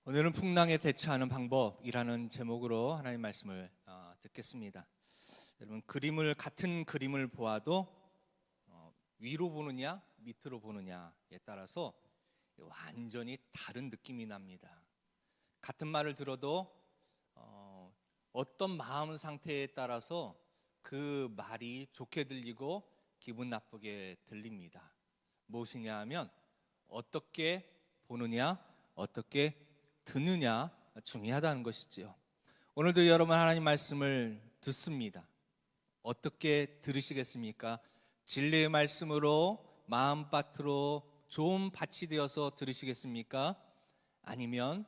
오늘은 풍랑에 대처하는 방법이라는 제목으로 하나님 말씀을 듣겠습니다. 여러분, 같은 그림을 보아도 위로 보느냐 밑으로 보느냐에 따라서 완전히 다른 느낌이 납니다. 같은 말을 들어도 어떤 마음 상태에 따라서 그 말이 좋게 들리고 기분 나쁘게 들립니다. 무엇이냐 하면 어떻게 보느냐, 어떻게 듣느냐 중요하다는 것이지요. 오늘도 여러분 하나님 말씀을 듣습니다. 어떻게 들으시겠습니까? 진리의 말씀으로 마음밭으로 좋은 밭이 되어서 들으시겠습니까? 아니면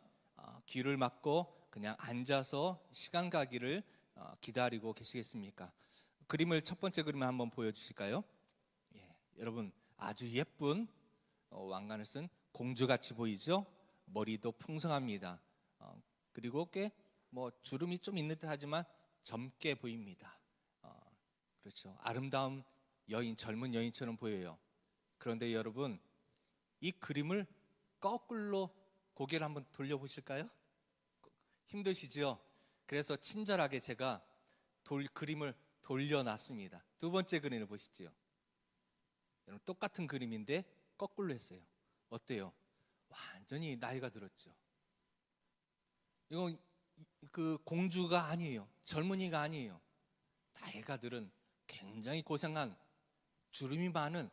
귀를 막고 그냥 앉아서 시간 가기를 기다리고 계시겠습니까? 첫 번째 그림을 한번 보여주실까요? 여러분, 아주 예쁜 왕관을 쓴 공주같이 보이죠? 머리도 풍성합니다. 그리고 꽤 주름이 좀 있는 듯 하지만 젊게 보입니다. 그렇죠. 아름다운 여인, 젊은 여인처럼 보여요. 그런데 여러분, 이 그림을 거꾸로 고개를 한번 돌려보실까요? 힘드시죠? 그래서 친절하게 제가 그림을 돌려놨습니다. 두 번째 그림을 보시죠. 여러분, 똑같은 그림인데 거꾸로 했어요. 어때요? 완전히 나이가 들었죠. 이건 그 공주가 아니에요. 젊은이가 아니에요. 나이가 들은 굉장히 고생한, 주름이 많은,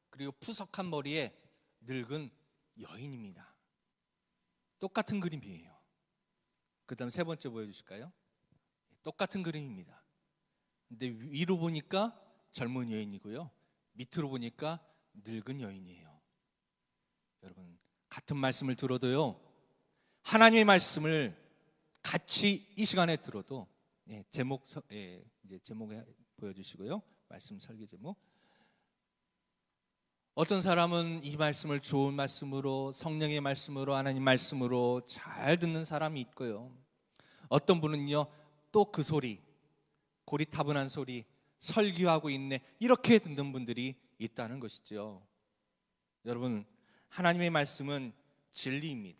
그리고 푸석한 머리에 늙은 여인입니다. 똑같은 그림이에요. 그 다음 세 번째 보여주실까요? 똑같은 그림입니다. 근데 위로 보니까 젊은 여인이고요, 밑으로 보니까 늙은 여인이에요. 여러분, 같은 말씀을 들어도요, 하나님의 말씀을 같이 이 시간에 들어도 제목에 보여주시고요. 말씀 설교 제목. 어떤 사람은 이 말씀을 좋은 말씀으로, 성령의 말씀으로, 하나님 말씀으로 잘 듣는 사람이 있고요, 어떤 분은요 또 그 소리, 고리타분한 소리, 설교하고 있네, 이렇게 듣는 분들이 있다는 것이죠. 여러분, 하나님의 말씀은 진리입니다.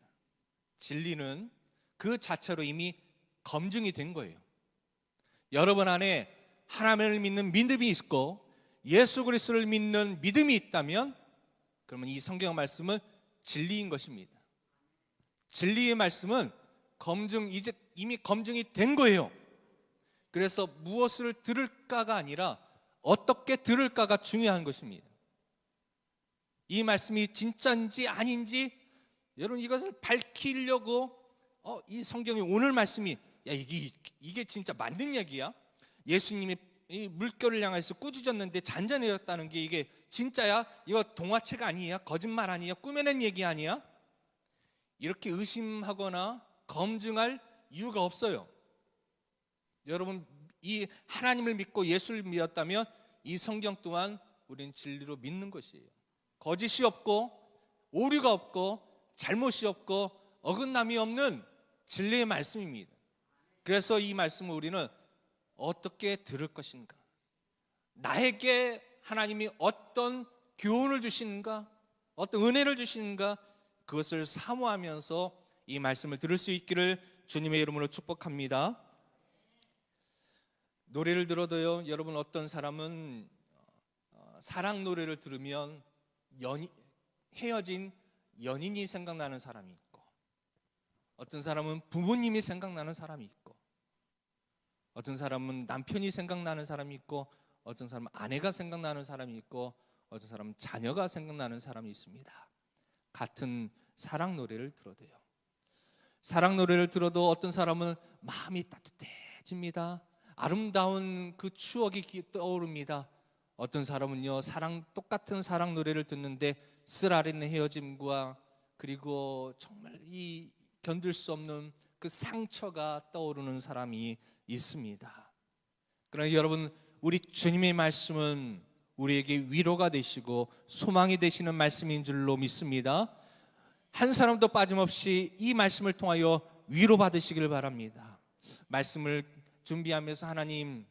진리는 그 자체로 이미 검증이 된 거예요. 여러분 안에 하나님을 믿는 믿음이 있고 예수 그리스도를 믿는 믿음이 있다면, 그러면 이 성경 말씀은 진리인 것입니다. 진리의 말씀은 이제 이미 검증이 된 거예요. 그래서 무엇을 들을까가 아니라 어떻게 들을까가 중요한 것입니다. 이 말씀이 진짜인지 아닌지 여러분, 이것을 밝히려고 이 성경이 오늘 말씀이 이게 진짜 맞는 얘기야? 예수님이 이 물결을 향해서 꾸짖었는데 잔잔해졌다는 게 이게 진짜야? 이거 동화책 아니야? 거짓말 아니야? 꾸며낸 얘기 아니야? 이렇게 의심하거나 검증할 이유가 없어요. 여러분, 이 하나님을 믿고 예수를 믿었다면 이 성경 또한 우리는 진리로 믿는 것이에요. 거짓이 없고 오류가 없고 잘못이 없고 어긋남이 없는 진리의 말씀입니다. 그래서 이 말씀을 우리는 어떻게 들을 것인가, 나에게 하나님이 어떤 교훈을 주시는가, 어떤 은혜를 주시는가, 그것을 사모하면서 이 말씀을 들을 수 있기를 주님의 이름으로 축복합니다. 노래를 들어도요, 여러분, 어떤 사람은 사랑 노래를 들으면 헤어진 연인이 생각나는 사람이 있고, 어떤 사람은 부모님이 생각나는 사람이 있고, 어떤 사람은 남편이 생각나는 사람이 있고, 어떤 사람은 아내가 생각나는 사람이 있고, 어떤 사람은 자녀가 생각나는 사람이 있습니다. 같은 사랑 노래를 들어도요. 사랑 노래를 들어도 어떤 사람은 마음이 따뜻해집니다. 아름다운 그 추억이 떠오릅니다. 어떤 사람은요, 똑같은 사랑 노래를 듣는데 쓰라린 헤어짐과 그리고 정말 견딜 수 없는 그 상처가 떠오르는 사람이 있습니다. 그러나 여러분, 우리 주님의 말씀은 우리에게 위로가 되시고 소망이 되시는 말씀인 줄로 믿습니다. 한 사람도 빠짐없이 이 말씀을 통하여 위로받으시길 바랍니다. 말씀을 준비하면서 하나님,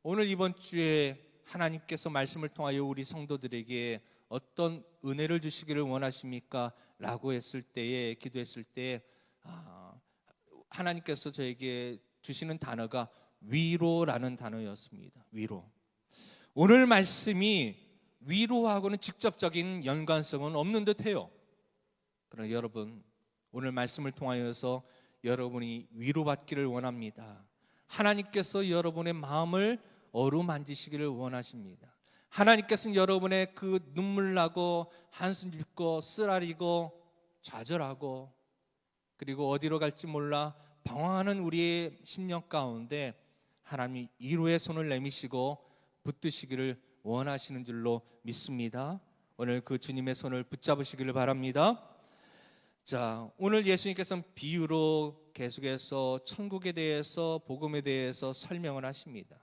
오늘 이번 주에 하나님께서 말씀을 통하여 우리 성도들에게 어떤 은혜를 주시기를 원하십니까? 라고 했을 때에, 기도했을 때 하나님께서 저에게 주시는 단어가 위로라는 단어였습니다. 위로. 오늘 말씀이 위로하고는 직접적인 연관성은 없는 듯해요. 그러나 여러분, 오늘 말씀을 통하여서 여러분이 위로받기를 원합니다. 하나님께서 여러분의 마음을 어루만지시기를 원하십니다. 하나님께서는 여러분의 그 눈물 나고 한숨 짓고 쓰라리고 좌절하고 그리고 어디로 갈지 몰라 방황하는 우리의 심령 가운데 하나님이 위로의 손을 내미시고 붙드시기를 원하시는 줄로 믿습니다. 오늘 그 주님의 손을 붙잡으시기를 바랍니다. 자, 오늘 예수님께서는 비유로 계속해서 천국에 대해서 복음에 대해서 설명을 하십니다.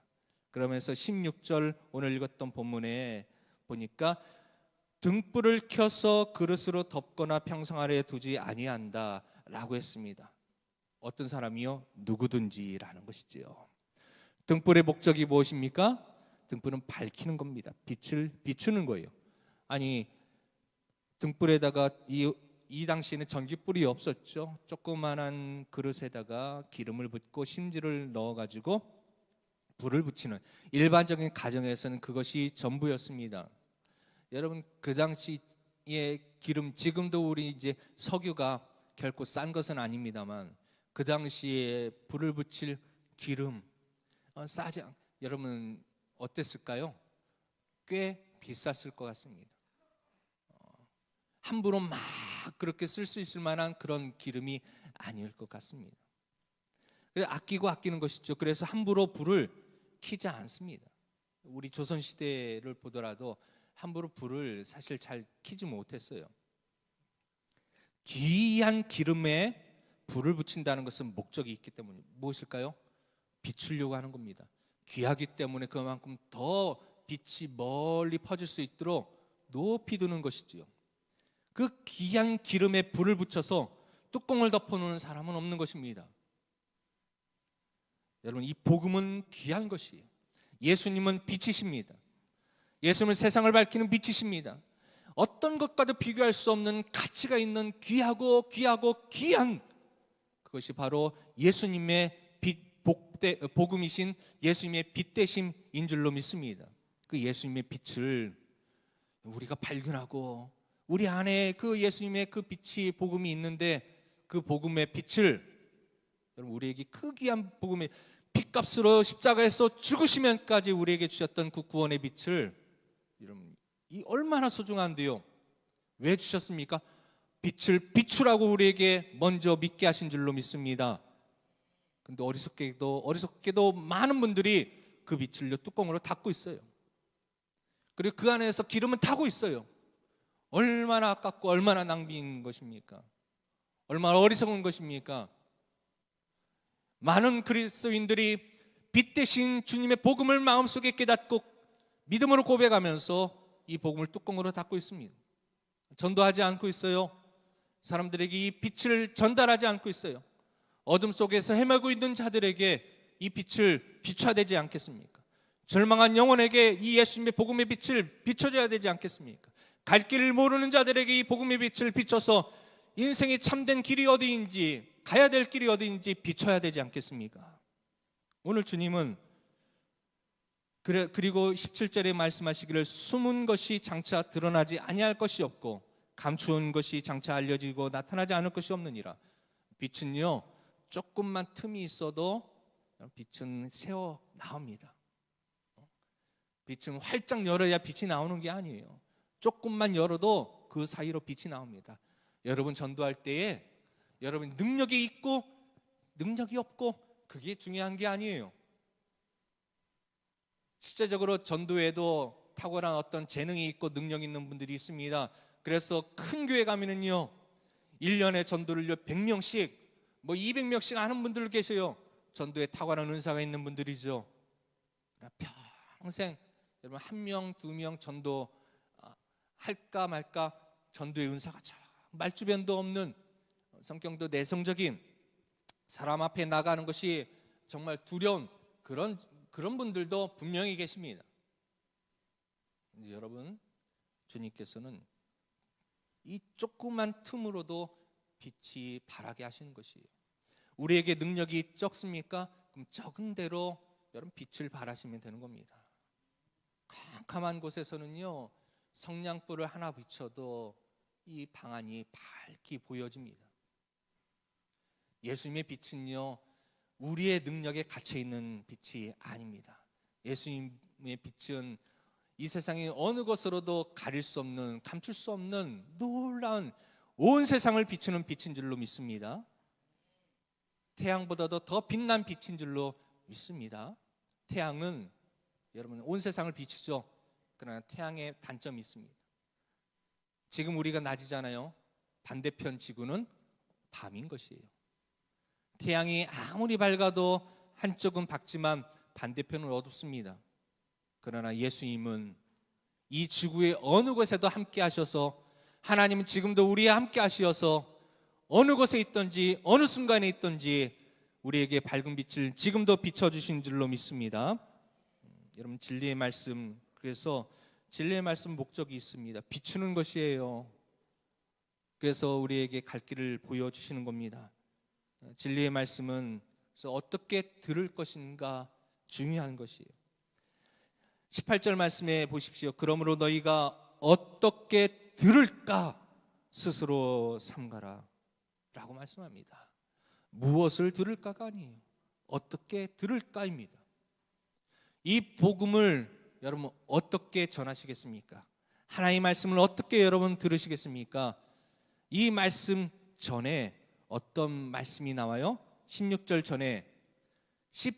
그러면서 16절 오늘 읽었던 본문에 보니까 등불을 켜서 그릇으로 덮거나 평상 아래에 두지 아니한다 라고 했습니다. 어떤 사람이요? 누구든지라는 것이지요. 등불의 목적이 무엇입니까? 등불은 밝히는 겁니다. 빛을 비추는 거예요. 아니, 등불에다가 이 당시에는 전기불이 없었죠. 조그만한 그릇에다가 기름을 붓고 심지를 넣어가지고 불을 붙이는 일반적인 가정에서는 그것이 전부였습니다. 여러분, 그 당시의 기름, 지금도 우리 이제 석유가 결코 싼 것은 아닙니다만 그 당시에 불을 붙일 기름 싸지 여러분 어땠을까요? 꽤 비쌌을 것 같습니다. 함부로 막 그렇게 쓸 수 있을 만한 그런 기름이 아닐 것 같습니다. 아끼고 아끼는 것이죠. 그래서 함부로 불을 켜지 않습니다. 우리 조선시대를 보더라도 함부로 불을 사실 잘 켜지 못했어요. 귀한 기름에 불을 붙인다는 것은 목적이 있기 때문에 무엇일까요? 비추려고 하는 겁니다. 귀하기 때문에 그만큼 더 빛이 멀리 퍼질 수 있도록 높이 두는 것이지요. 그 귀한 기름에 불을 붙여서 뚜껑을 덮어놓는 사람은 없는 것입니다. 여러분, 이 복음은 귀한 것이에요. 예수님은 빛이십니다. 예수님은 세상을 밝히는 빛이십니다. 어떤 것과도 비교할 수 없는 가치가 있는 귀하고 귀한 그것이 바로 예수님의 복음이신 예수님의 빛 되심인 줄로 믿습니다. 그 예수님의 빛을 우리가 발견하고 우리 안에 그 예수님의 그 빛이 복음이 있는데 그 복음의 빛을 여러분 우리에게 그 귀한 복음의 핏값으로 십자가에서 죽으시면까지 우리에게 주셨던 그 구원의 빛을 여러분 이 얼마나 소중한데요. 왜 주셨습니까? 빛을 비추라고 우리에게 먼저 믿게 하신 줄로 믿습니다. 근데 어리석게도 많은 분들이 그 빛을 뚜껑으로 닫고 있어요. 그리고 그 안에서 기름은 타고 있어요. 얼마나 아깝고 얼마나 낭비인 것입니까? 얼마나 어리석은 것입니까? 많은 그리스도인들이 빛 대신 주님의 복음을 마음속에 깨닫고 믿음으로 고백하면서 이 복음을 뚜껑으로 닫고 있습니다. 전도하지 않고 있어요. 사람들에게 이 빛을 전달하지 않고 있어요. 어둠 속에서 헤매고 있는 자들에게 이 빛을 비춰야 되지 않겠습니까? 절망한 영혼에게 이 예수님의 복음의 빛을 비춰줘야 되지 않겠습니까? 갈 길을 모르는 자들에게 이 복음의 빛을 비춰서 인생의 참된 길이 어디인지, 가야 될 길이 어디인지 비춰야 되지 않겠습니까? 오늘 주님은 그리고 17절에 말씀하시기를 숨은 것이 장차 드러나지 아니할 것이 없고 감추은 것이 장차 알려지고 나타나지 않을 것이 없느니라. 빛은요 조금만 틈이 있어도 빛은 새어 나옵니다. 빛은 활짝 열어야 빛이 나오는 게 아니에요. 조금만 열어도 그 사이로 빛이 나옵니다. 여러분 전도할 때에 여러분 능력이 있고 능력이 없고 그게 중요한 게 아니에요. 실제적으로 전도에도 탁월한 어떤 재능이 있고 능력이 있는 분들이 있습니다. 그래서 큰 교회 가면은요 1년에 전도를 100명씩 200명씩 하는 분들 계세요. 전도에 탁월한 은사가 있는 분들이죠. 평생 여러분 1명, 2명 전도 할까 말까 전도의 은사가 말주변도 없는 성격도 내성적인 사람 앞에 나가는 것이 정말 두려운 그런 분들도 분명히 계십니다. 여러분 주님께서는 이 조그만 틈으로도 빛이 발하게 하시는 것이에요. 우리에게 능력이 적습니까? 그럼 적은 대로 여러분 빛을 발하시면 되는 겁니다. 캄캄한 곳에서는요, 성냥불을 하나 비춰도 이 방안이 밝게 보여집니다. 예수님의 빛은요, 우리의 능력에 갇혀 있는 빛이 아닙니다. 예수님의 빛은 이 세상의 어느 것으로도 가릴 수 없는, 감출 수 없는 놀라운 온 세상을 비추는 빛인 줄로 믿습니다. 태양보다도 더 빛난 빛인 줄로 믿습니다. 태양은 여러분 온 세상을 비추죠. 그러나 태양의 단점이 있습니다. 지금 우리가 낮이잖아요. 반대편 지구는 밤인 것이에요. 태양이 아무리 밝아도 한쪽은 밝지만 반대편은 어둡습니다. 그러나 예수님은 이 지구의 어느 곳에도 함께 하셔서, 하나님은 지금도 우리와 함께 하시어서 어느 곳에 있든지 어느 순간에 있든지 우리에게 밝은 빛을 지금도 비춰주신 줄로 믿습니다. 여러분, 진리의 말씀, 그래서 진리의 말씀 목적이 있습니다. 비추는 것이에요. 그래서 우리에게 갈 길을 보여주시는 겁니다. 진리의 말씀은 그래서 어떻게 들을 것인가 중요한 것이에요. 18절 말씀에 보십시오. 그러므로 너희가 어떻게 들을까 스스로 삼가라 라고 말씀합니다. 무엇을 들을까가 아니에요. 어떻게 들을까입니다. 이 복음을 여러분 어떻게 전하시겠습니까? 하나님의 말씀을 어떻게 여러분 들으시겠습니까? 이 말씀 전에 어떤 말씀이 나와요? 16절 전에 씨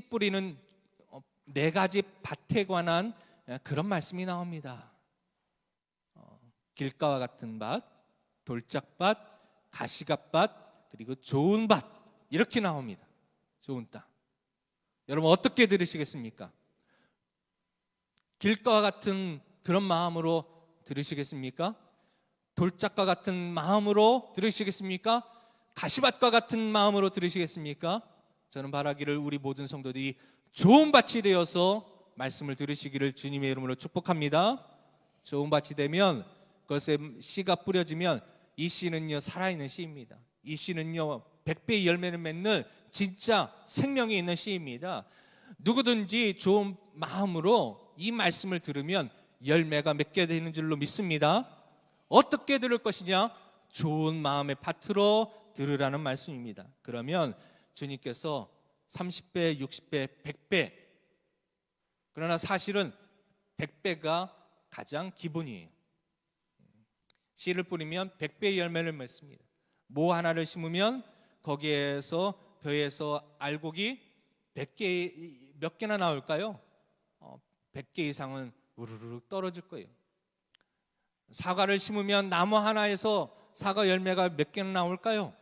뿌리는 네 가지 밭에 관한 그런 말씀이 나옵니다. 길가와 같은 밭, 돌짝밭, 가시갓밭, 그리고 좋은 밭, 이렇게 나옵니다. 좋은 땅. 여러분 어떻게 들으시겠습니까? 길가와 같은 그런 마음으로 들으시겠습니까? 돌짝과 같은 마음으로 들으시겠습니까? 가시밭과 같은 마음으로 들으시겠습니까? 저는 바라기를 우리 모든 성도들이 좋은 밭이 되어서 말씀을 들으시기를 주님의 이름으로 축복합니다. 좋은 밭이 되면 그것에 씨가 뿌려지면 이 씨는요 살아있는 씨입니다. 이 씨는요 100배의 열매를 맺는 진짜 생명이 있는 씨입니다. 누구든지 좋은 마음으로 이 말씀을 들으면 열매가 맺게 되는 줄로 믿습니다. 어떻게 들을 것이냐? 좋은 마음의 밭으로 들으라는 말씀입니다. 그러면 주님께서 30배, 60배, 100배, 그러나 사실은 100배가 가장 기본이에요. 씨를 뿌리면 100배의 열매를 맺습니다. 모 하나를 심으면 거기에서 벼에서 알곡이 100개, 몇 개나 나올까요? 100개 이상은 우르르 떨어질 거예요. 사과를 심으면 나무 하나에서 사과 열매가 몇 개나 나올까요?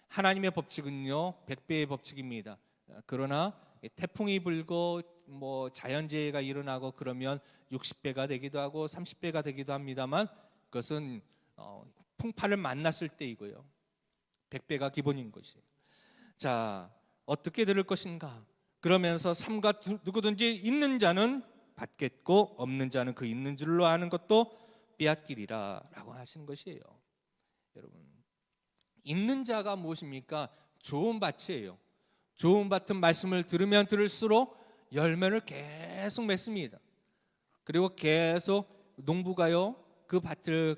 하나님의 법칙은요 100배의 법칙입니다. 그러나 태풍이 불고 뭐 자연재해가 일어나고 그러면 60배가 되기도 하고 30배가 되기도 합니다만 그것은 풍파를 만났을 때이고요. 100배가 기본인 것이에요. 자, 어떻게 들을 것인가? 그러면서 삼가 누구든지 있는 자는 받겠고 없는 자는 그 있는 줄로 아는 것도 빼앗기리라 라고 하시는 것이에요. 여러분, 있는 자가 무엇입니까? 좋은 밭이에요. 좋은 밭은 말씀을 들으면 들을수록 열매를 계속 맺습니다. 그리고 계속 농부가요 그 밭을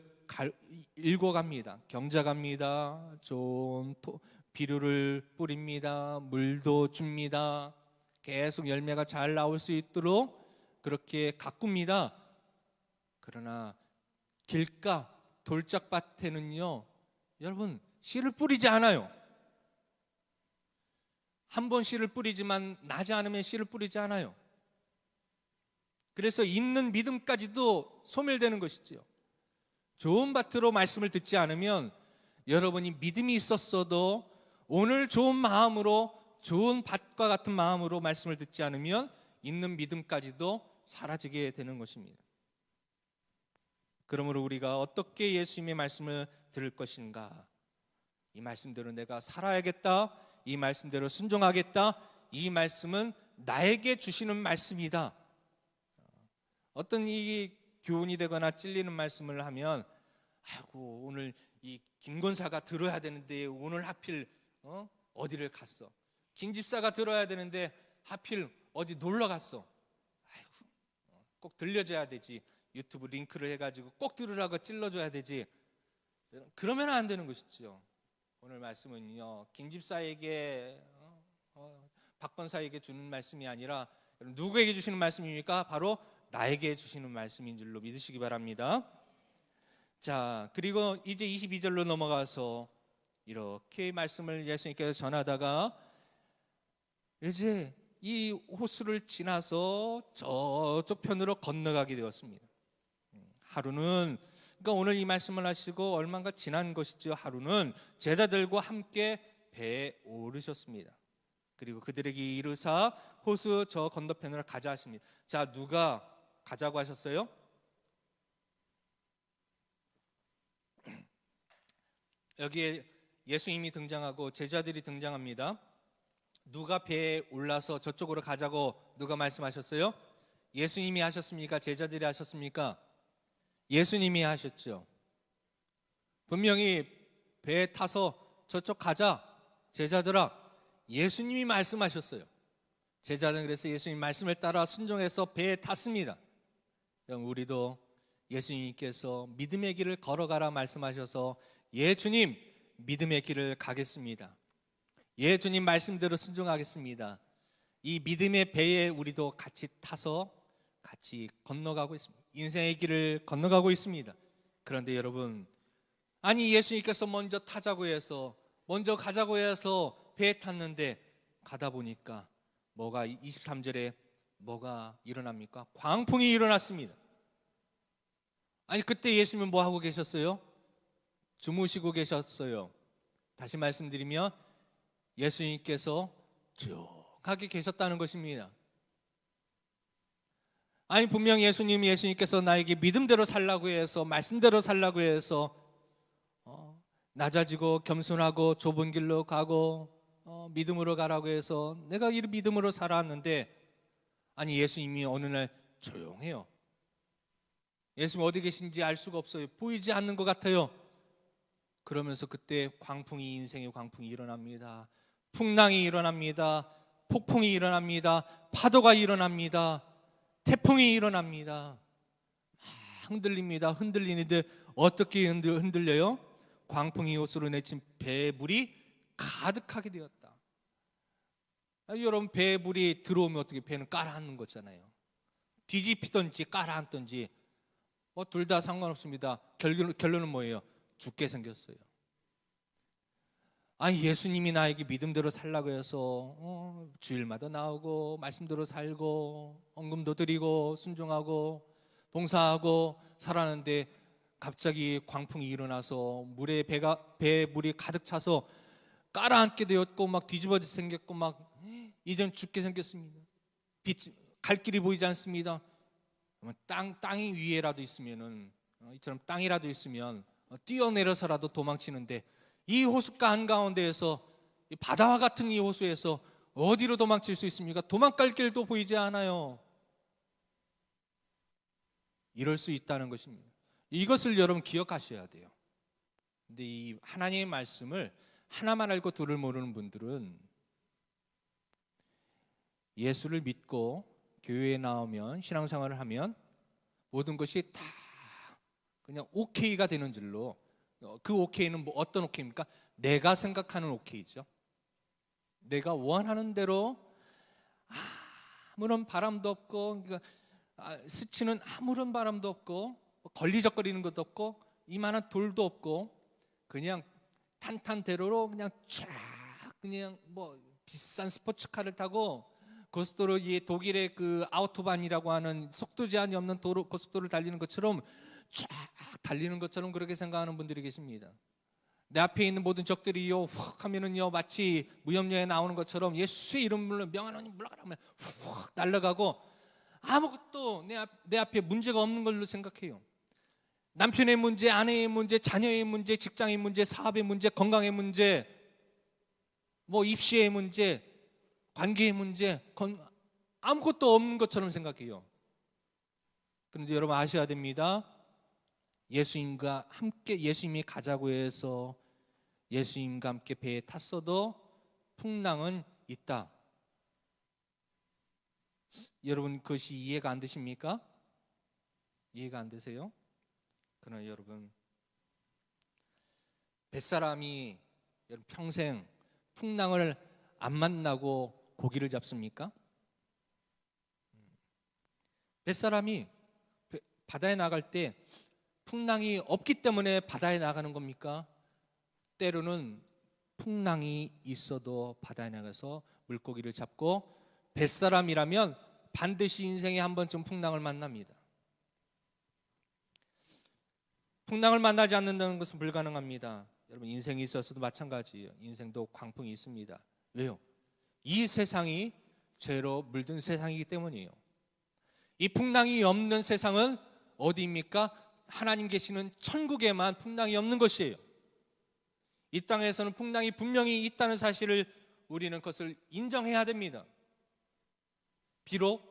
일궈갑니다. 경작합니다. 좋은 비료를 뿌립니다. 물도 줍니다. 계속 열매가 잘 나올 수 있도록 그렇게 가꿉니다. 그러나 길가 돌짝밭에는요 여러분 씨를 뿌리지 않아요. 한 번 씨를 뿌리지만 나지 않으면 씨를 뿌리지 않아요. 그래서 있는 믿음까지도 소멸되는 것이죠. 좋은 밭으로 말씀을 듣지 않으면 여러분이 믿음이 있었어도 오늘 좋은 마음으로 좋은 밭과 같은 마음으로 말씀을 듣지 않으면 있는 믿음까지도 사라지게 되는 것입니다. 그러므로 우리가 어떻게 예수님의 말씀을 들을 것인가? 이 말씀대로 내가 살아야겠다. 이 말씀대로 순종하겠다. 이 말씀은 나에게 주시는 말씀이다. 어떤 이 교훈이 되거나 찔리는 말씀을 하면 아이고 오늘 이 김 권사가 들어야 되는데 오늘 하필 어디를 갔어. 김 집사가 들어야 되는데 하필 어디 놀러 갔어. 아이고, 꼭 들려줘야 되지. 유튜브 링크를 해가지고 꼭 들으라고 찔러줘야 되지. 그러면 안 되는 것이죠. 오늘 말씀은요, 김 집사에게 박 권사에게 주는 말씀이 아니라 누구에게 주시는 말씀입니까? 바로 나에게 주시는 말씀인 줄로 믿으시기 바랍니다. 자, 그리고 이제 22절로 넘어가서 이렇게 말씀을 예수님께서 전하다가 이제 이 호수를 지나서 저쪽 편으로 건너가게 되었습니다. 하루는, 그러니까 오늘 이 말씀을 하시고 얼마가 지난 것이죠. 하루는 제자들과 함께 배에 오르셨습니다. 그리고 그들에게 이르사 호수 저 건너편으로 가자 하십니다. 자, 누가 가자고 하셨어요? 여기에 예수님이 등장하고 제자들이 등장합니다. 누가 배에 올라서 저쪽으로 가자고 누가 말씀하셨어요? 예수님이 하셨습니까? 제자들이 하셨습니까? 예수님이 하셨죠. 분명히 배에 타서 저쪽 가자, 제자들아, 예수님이 말씀하셨어요. 제자들은 그래서 예수님 말씀을 따라 순종해서 배에 탔습니다. 그럼 우리도 예수님께서 믿음의 길을 걸어가라 말씀하셔서 예 주님, 믿음의 길을 가겠습니다. 예 주님 말씀대로 순종하겠습니다. 이 믿음의 배에 우리도 같이 타서 같이 건너가고 있습니다. 인생의 길을 건너가고 있습니다. 그런데 여러분, 아니 예수님께서 먼저 타자고 해서, 먼저 가자고 해서 배에 탔는데 가다 보니까 뭐가 23절에 뭐가 일어납니까? 광풍이 일어났습니다. 아니 그때 예수님은 뭐 하고 계셨어요? 주무시고 계셨어요. 다시 말씀드리면 예수님께서 조용하게 계셨다는 것입니다. 아니 분명 예수님께서 나에게 믿음대로 살라고 해서, 말씀대로 살라고 해서 낮아지고 겸손하고 좁은 길로 가고 믿음으로 가라고 해서 내가 이 믿음으로 살아왔는데, 아니 예수님이 어느 날 조용해요. 예수님 어디 계신지 알 수가 없어요. 보이지 않는 것 같아요. 그러면서 그때 광풍이, 인생의 광풍이 일어납니다. 풍랑이 일어납니다. 폭풍이 일어납니다. 파도가 일어납니다. 태풍이 일어납니다. 막 흔들립니다. 흔들리는데 어떻게 흔들려요? 광풍이 호수로 내친 배에 물이 가득하게 되었다. 여러분, 배에 물이 들어오면 어떻게, 배는 깔아앉는 거잖아요. 뒤집히든지 깔아앉든지 둘 다 상관없습니다. 결론은 뭐예요? 죽게 생겼어요. 아니 예수님이 나에게 믿음대로 살라고 해서 주일마다 나오고 말씀대로 살고 헌금도 드리고 순종하고 봉사하고 살았는데 갑자기 광풍이 일어나서 배에 물이 가득 차서 깔아앉게 되었고 막 뒤집어져 생겼고 막 이젠 죽게 생겼습니다. 갈 길이 보이지 않습니다. 땅이 위에라도 있으면은, 이처럼 땅이라도 있으면 뛰어내려서라도 도망치는데 이 호숫가 한가운데에서, 이 바다와 같은 이 호수에서 어디로 도망칠 수 있습니까? 도망갈 길도 보이지 않아요. 이럴 수 있다는 것입니다. 이것을 여러분 기억하셔야 돼요. 근데 이 하나님의 말씀을 하나만 알고 둘을 모르는 분들은 예수를 믿고 교회에 나오면, 신앙생활을 하면 모든 것이 다 그냥 오케이가 되는 줄로, 그 오케이는 뭐 어떤 오케이입니까? 내가 생각하는 오케이죠. 내가 원하는 대로 아무런 바람도 없고, 그러니까 스치는 아무런 바람도 없고, 걸리적거리는 것도 없고, 이만한 돌도 없고, 그냥 탄탄대로로 그냥 쫙, 그냥 뭐 비싼 스포츠카를 타고 고속도로, 이 독일의 그 아우토반이라고 하는 속도 제한이 없는 고속도로를 달리는 것처럼 쫙 달리는 것처럼 그렇게 생각하는 분들이 계십니다. 내 앞에 있는 모든 적들이요 훅 하면은요 마치 무협영화에 나오는 것처럼 예수의 이름으로 명하노니 물러가라 하면 훅 날아가고 아무것도 내 앞에 문제가 없는 걸로 생각해요. 남편의 문제, 아내의 문제, 자녀의 문제, 직장의 문제, 사업의 문제, 건강의 문제, 뭐 입시의 문제, 관계의 문제, 아무것도 없는 것처럼 생각해요. 그런데 여러분 아셔야 됩니다. 예수님과 함께, 예수님이 가자고 해서 예수님과 함께 배에 탔어도 풍랑은 있다. 여러분 그것이 이해가 안 되십니까? 이해가 안 되세요? 그러나 여러분, 뱃사람이 평생 풍랑을 안 만나고 고기를 잡습니까? 뱃사람이 바다에 나갈 때 풍랑이 없기 때문에 바다에 나가는 겁니까? 때로는 풍랑이 있어도 바다에 나가서 물고기를 잡고, 뱃사람이라면 반드시 인생에 한 번쯤 풍랑을 만납니다. 풍랑을 만나지 않는다는 것은 불가능합니다. 여러분 인생이 있어서도 마찬가지예요. 인생도 광풍이 있습니다. 왜요? 이 세상이 죄로 물든 세상이기 때문이에요. 이 풍랑이 없는 세상은 어디입니까? 하나님 계시는 천국에만 풍랑이 없는 것이에요. 이 땅에서는 풍랑이 분명히 있다는 사실을 우리는 그것을 인정해야 됩니다. 비록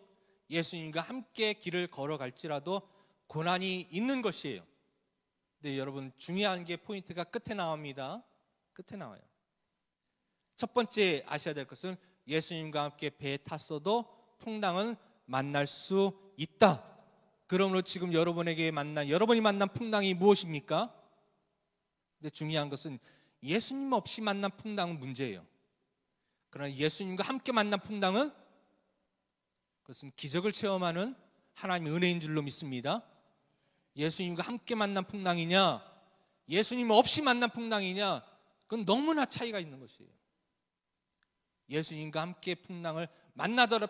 예수님과 함께 길을 걸어갈지라도 고난이 있는 것이에요. 근데 여러분 중요한 게 포인트가 끝에 나옵니다. 끝에 나와요. 첫 번째 아셔야 될 것은 예수님과 함께 배에 탔어도 풍랑은 만날 수 있다. 그러므로 지금 여러분이 만난 풍랑이 무엇입니까? 근데 중요한 것은 예수님 없이 만난 풍랑은 문제예요. 그러나 예수님과 함께 만난 풍랑은 그것은 기적을 체험하는 하나님의 은혜인 줄로 믿습니다. 예수님과 함께 만난 풍랑이냐, 예수님 없이 만난 풍랑이냐, 그건 너무나 차이가 있는 것이에요. 예수님과 함께 풍랑을 만나더라도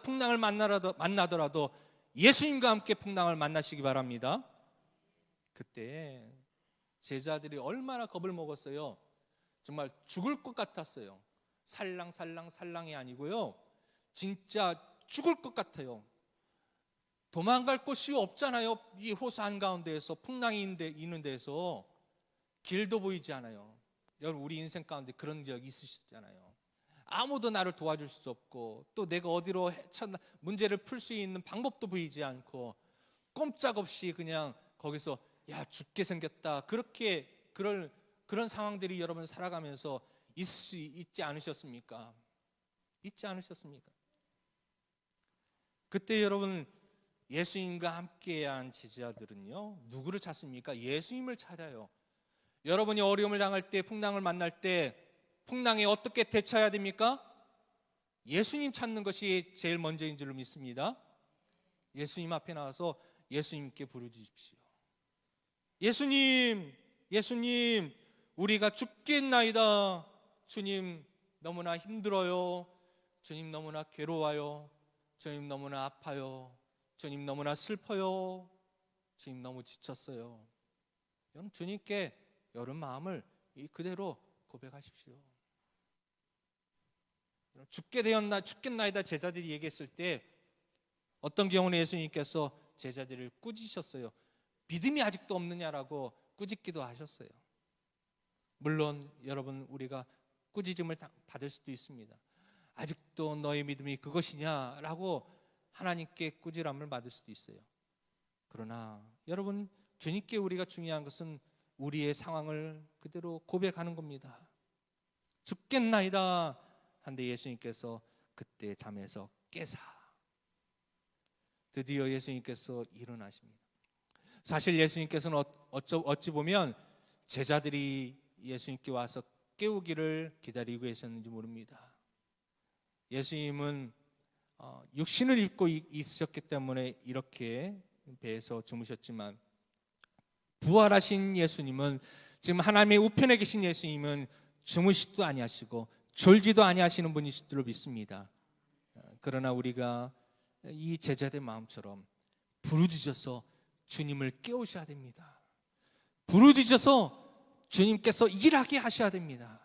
예수님과 함께 풍랑을 만나시기 바랍니다. 그때 제자들이 얼마나 겁을 먹었어요. 정말 죽을 것 같았어요. 살랑살랑이 아니고요, 진짜 죽을 것 같아요. 도망갈 곳이 없잖아요. 이 호수 한가운데에서, 풍랑이 있는 데서 길도 보이지 않아요. 여러분 우리 인생 가운데 그런 적 있으시잖아요. 아무도 나를 도와줄 수 없고, 또 내가 어디로 문제를 풀 수 있는 방법도 보이지 않고, 꼼짝없이 그냥 거기서 야 죽게 생겼다, 그런 상황들이 여러분 살아가면서 있지 않으셨습니까? 있지 않으셨습니까? 그때 여러분 예수님과 함께한 제자들은요, 누구를 찾습니까? 예수님을 찾아요. 여러분이 어려움을 당할 때, 풍랑을 만날 때 풍랑에 어떻게 대처해야 됩니까? 예수님 찾는 것이 제일 먼저인 줄로 믿습니다. 예수님 앞에 나와서 예수님께 부르짖으십시오. 예수님, 우리가 죽겠나이다. 주님 너무나 힘들어요. 주님 너무나 괴로워요. 주님 너무나 아파요. 주님 너무나 슬퍼요. 주님 너무 지쳤어요. 여러분 주님께 여러분 마음을 그대로 고백하십시오. 죽겠나이다 제자들이 얘기했을 때 어떤 경우는 예수님께서 제자들을 꾸짖으셨어요. 믿음이 아직도 없느냐라고 꾸짖기도 하셨어요. 물론 여러분 우리가 꾸짖음을 받을 수도 있습니다. 아직도 너의 믿음이 그것이냐라고 하나님께 꾸지람을 받을 수도 있어요. 그러나 여러분 주님께 우리가 중요한 것은 우리의 상황을 그대로 고백하는 겁니다. 죽겠나이다 한데 예수님께서 그때 잠에서 깨사 드디어 예수님께서 일어나십니다. 사실 예수님께서는 어찌 보면 제자들이 예수님께 와서 깨우기를 기다리고 계셨는지 모릅니다. 예수님은 육신을 입고 있으셨기 때문에 이렇게 배에서 주무셨지만, 부활하신 예수님은, 지금 하나님의 우편에 계신 예수님은 주무시지도 아니하시고 졸지도 아니하시는 분이실 줄로 믿습니다. 그러나 우리가 이 제자들 마음처럼 부르짖어서 주님을 깨우셔야 됩니다. 부르짖어서 주님께서 일하게 하셔야 됩니다.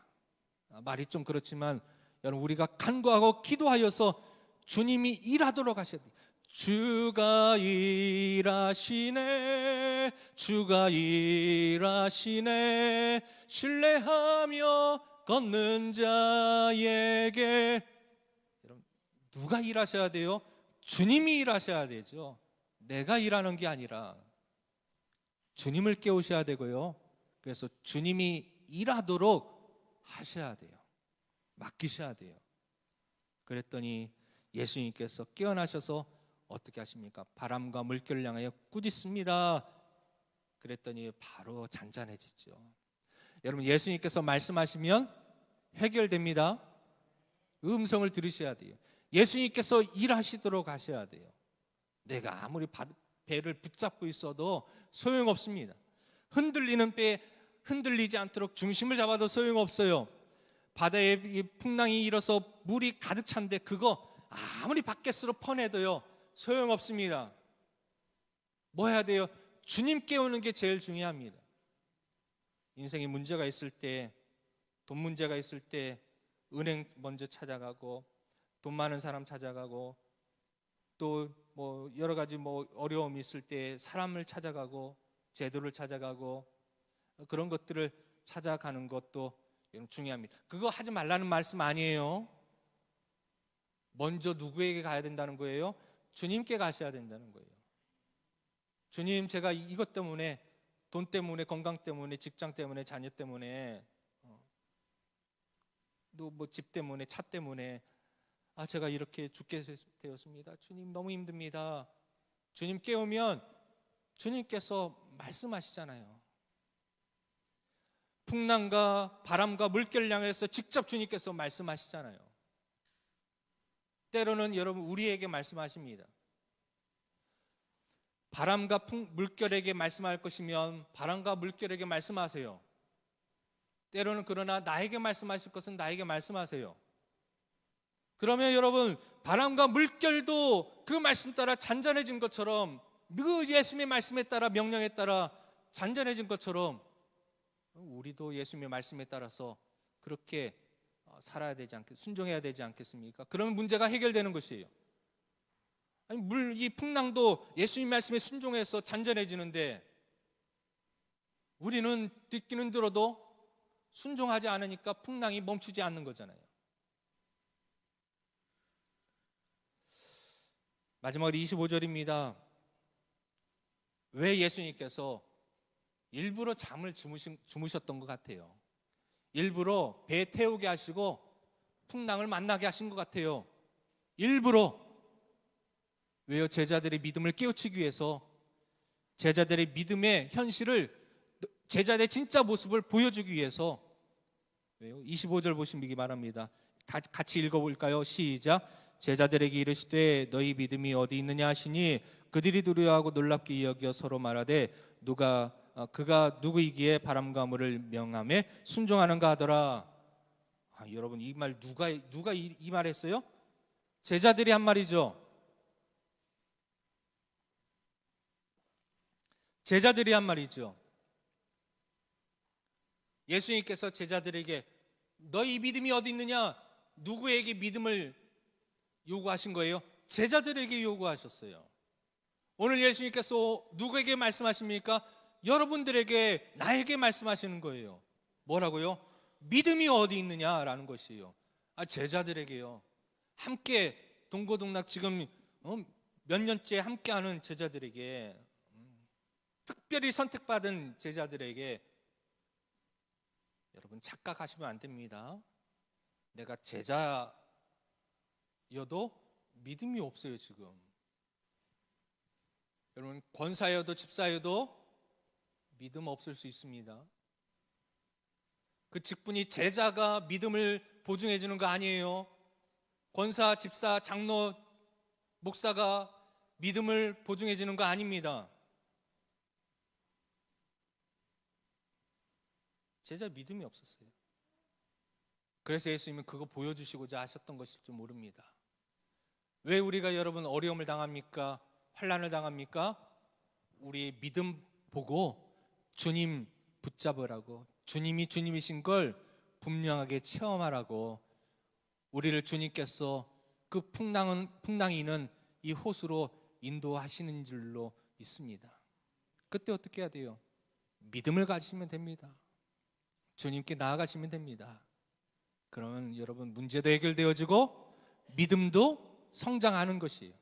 말이 좀 그렇지만 여러분 우리가 간구하고 기도하여서 주님이 일하도록 하셔야 돼요. 주가 일하시네, 주가 일하시네, 신뢰하며 걷는 자에게. 여러분 누가 일하셔야 돼요? 주님이 일하셔야 되죠. 내가 일하는 게 아니라 주님을 깨우셔야 되고요. 그래서 주님이 일하도록 하셔야 돼요. 바뀌셔야 돼요. 그랬더니 예수님께서 깨어나셔서 어떻게 하십니까? 바람과 물결을 향하여 꾸짖습니다. 그랬더니 바로 잔잔해지죠. 여러분, 예수님께서 말씀하시면 해결됩니다. 음성을 들으셔야 돼요. 예수님께서 일하시도록 하셔야 돼요. 내가 아무리 배를 붙잡고 있어도 소용없습니다. 흔들리는 배 흔들리지 않도록 중심을 잡아도 소용없어요. 바다에 풍랑이 일어서 물이 가득 찬데 그거 아무리 밖에서 퍼내도요 소용없습니다. 뭐 해야 돼요? 주님 깨우는 게 제일 중요합니다. 인생에 문제가 있을 때, 돈 문제가 있을 때 은행 먼저 찾아가고, 돈 많은 사람 찾아가고, 또 뭐 여러 가지 뭐 어려움이 있을 때 사람을 찾아가고, 제도를 찾아가고, 그런 것들을 찾아가는 것도 중요합니다. 그거 하지 말라는 말씀 아니에요. 먼저 누구에게 가야 된다는 거예요? 주님께 가셔야 된다는 거예요. 주님, 제가 이것 때문에, 돈 때문에, 건강 때문에, 직장 때문에, 자녀 때문에, 또 뭐 집 때문에, 차 때문에 제가 이렇게 죽게 되었습니다. 주님, 너무 힘듭니다. 주님 깨우면 주님께서 말씀하시잖아요. 풍랑과 바람과 물결을 향해서 직접 주님께서 말씀하시잖아요. 때로는 여러분 우리에게 말씀하십니다. 바람과 물결에게 말씀할 것이면 바람과 물결에게 말씀하세요. 때로는 그러나 나에게 말씀하실 것은 나에게 말씀하세요. 그러면 여러분, 바람과 물결도 그 말씀 따라 잔잔해진 것처럼, 그 예수님의 말씀에 따라, 명령에 따라 잔잔해진 것처럼 우리도 예수님의 말씀에 따라서 그렇게 살아야 되지 순종해야 되지 않겠습니까? 그러면 문제가 해결되는 것이에요. 아니, 이 풍랑도 예수님 말씀에 순종해서 잔잔해지는데 우리는 듣기는 들어도 순종하지 않으니까 풍랑이 멈추지 않는 거잖아요. 마지막으로 25절입니다. 왜 예수님께서 일부러 잠을 주무셨던 것 같아요. 일부러 배 태우게 하시고 풍랑을 만나게 하신 것 같아요. 일부러. 왜요? 제자들의 믿음을 깨우치기 위해서, 제자들의 믿음의 현실을, 제자들의 진짜 모습을 보여주기 위해서. 왜요? 25절 보시기 바랍니다. 같이 읽어볼까요? 시작. 제자들에게 이르시되 너희 믿음이 어디 있느냐 하시니 그들이 두려워하고 놀랍게 여겨 서로 말하되 그가 누구이기에 바람과 물을 명함에 순종하는가 하더라. 여러분, 이 말 누가 이 말했어요? 제자들이 한 말이죠. 제자들이 한 말이죠. 예수님께서 제자들에게 너희 믿음이 어디 있느냐, 누구에게 믿음을 요구하신 거예요? 제자들에게 요구하셨어요. 오늘 예수님께서 누구에게 말씀하십니까? 여러분들에게, 나에게 말씀하시는 거예요. 뭐라고요? 믿음이 어디 있느냐라는 것이에요. 제자들에게요. 함께 동고동락 지금 몇 년째 함께하는 제자들에게, 특별히 선택받은 제자들에게, 여러분 착각하시면 안 됩니다. 내가 제자여도 믿음이 없어요 지금. 여러분, 권사여도 집사여도 믿음 없을 수 있습니다. 그 직분이 제자가 믿음을 보증해 주는 거 아니에요. 권사, 집사, 장로, 목사가 믿음을 보증해 주는 거 아닙니다. 제자 믿음이 없었어요. 그래서 예수님은 그거 보여주시고자 하셨던 것일지 모릅니다. 왜 우리가 여러분 어려움을 당합니까? 환난을 당합니까? 우리 믿음 보고 주님 붙잡으라고, 주님이 주님이신 걸 분명하게 체험하라고 우리를 주님께서 그 풍랑이 있는 이 호수로 인도하시는 줄로 있습니다. 그때 어떻게 해야 돼요? 믿음을 가지시면 됩니다. 주님께 나아가시면 됩니다. 그러면 여러분 문제도 해결되어지고 믿음도 성장하는 것이에요.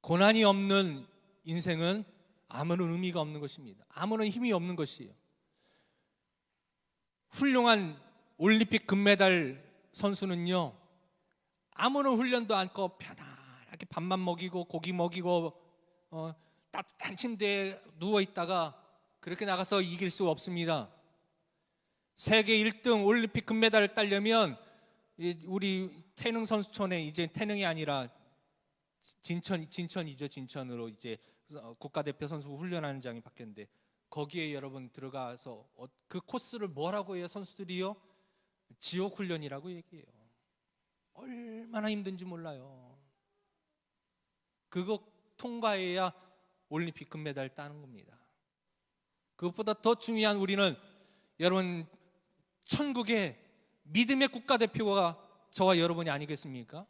고난이 없는 인생은 아무런 의미가 없는 것입니다. 아무런 힘이 없는 것이에요. 훌륭한 올림픽 금메달 선수는요, 아무런 훈련도 않고 편안하게 밥만 먹이고 고기 먹이고 따뜻한 침대에 누워 있다가 그렇게 나가서 이길 수 없습니다. 세계 1등 올림픽 금메달을 따려면 우리 태능 선수촌에 이제 태능이 아니라 진천이죠. 진천으로 이제 국가대표 선수 훈련하는 장이 바뀌었는데 거기에 여러분 들어가서 그 코스를 뭐라고 해요? 선수들이요? 지옥 훈련이라고 얘기해요. 얼마나 힘든지 몰라요. 그거 통과해야 올림픽 금메달 따는 겁니다. 그것보다 더 중요한 우리는 여러분 천국의 믿음의 국가대표가 저와 여러분이 아니겠습니까?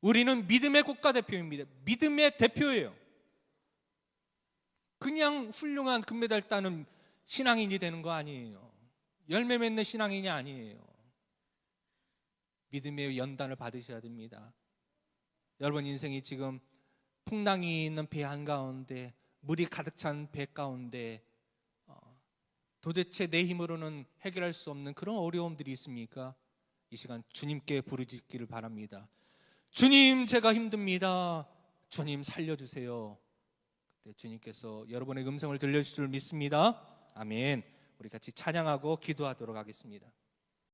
우리는 믿음의 국가대표입니다. 믿음의 대표예요. 그냥 훌륭한 금메달 따는 신앙인이 되는 거 아니에요. 열매 맺는 신앙인이 아니에요. 믿음의 연단을 받으셔야 됩니다. 여러분 인생이 지금 풍랑이 있는 배 한가운데, 물이 가득 찬 배 가운데 도대체 내 힘으로는 해결할 수 없는 그런 어려움들이 있습니까? 이 시간 주님께 부르짖기를 바랍니다. 주님, 제가 힘듭니다. 주님 살려주세요. 그때 주님께서 여러분의 음성을 들려주실 줄 믿습니다. 아멘. 우리 같이 찬양하고 기도하도록 하겠습니다.